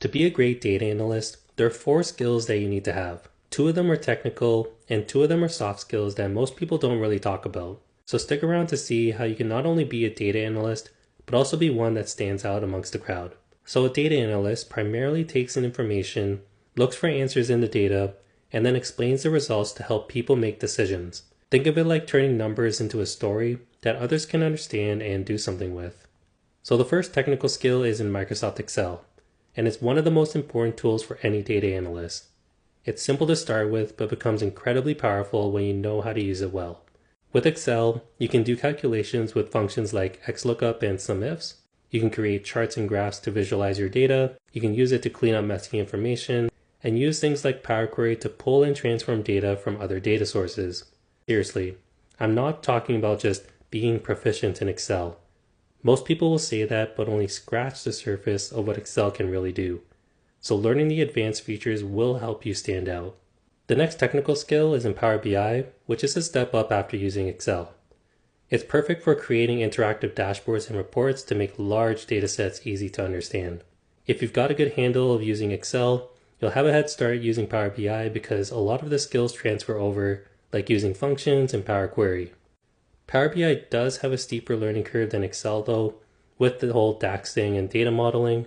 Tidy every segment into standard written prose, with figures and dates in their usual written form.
To be a great data analyst, there are 4 skills that you need to have. 2 of them are technical, and 2 of them are soft skills that most people don't really talk about. So stick around to see how you can not only be a data analyst, but also be one that stands out amongst the crowd. So a data analyst primarily takes in information, looks for answers in the data, and then explains the results to help people make decisions. Think of it like turning numbers into a story that others can understand and do something with. So the first technical skill is in Microsoft Excel, and it's one of the most important tools for any data analyst. It's simple to start with, but becomes incredibly powerful when you know how to use it well. With Excel, you can do calculations with functions like XLOOKUP and SUMIFs. You can create charts and graphs to visualize your data. You can use it to clean up messy information, and use things like Power Query to pull and transform data from other data sources. Seriously, I'm not talking about just being proficient in Excel. Most people will say that, but only scratch the surface of what Excel can really do. So learning the advanced features will help you stand out. The next technical skill is in Power BI, which is a step up after using Excel. It's perfect for creating interactive dashboards and reports to make large datasets easy to understand. If you've got a good handle of using Excel, you'll have a head start using Power BI because a lot of the skills transfer over, like using functions and Power Query. Power BI does have a steeper learning curve than Excel though, with the whole DAX thing and data modeling,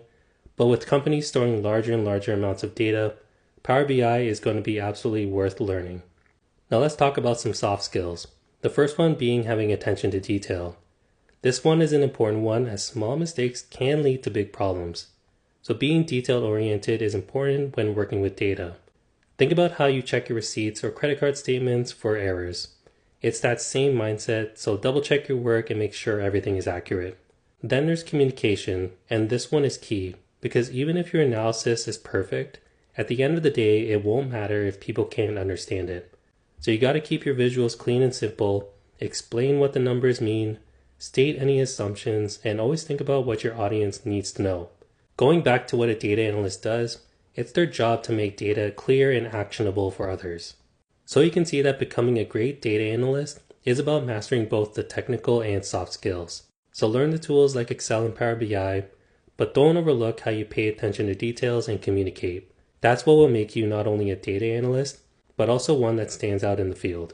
but with companies storing larger and larger amounts of data, Power BI is going to be absolutely worth learning. Now let's talk about some soft skills. The first one being having attention to detail. This one is an important one as small mistakes can lead to big problems. So being detail oriented is important when working with data. Think about how you check your receipts or credit card statements for errors. It's that same mindset, so double check your work and make sure everything is accurate. Then there's communication, and this one is key, because even if your analysis is perfect, at the end of the day, it won't matter if people can't understand it. So you gotta keep your visuals clean and simple, explain what the numbers mean, state any assumptions, and always think about what your audience needs to know. Going back to what a data analyst does, it's their job to make data clear and actionable for others. So you can see that becoming a great data analyst is about mastering both the technical and soft skills. So learn the tools like Excel and Power BI, but don't overlook how you pay attention to details and communicate. That's what will make you not only a data analyst, but also one that stands out in the field.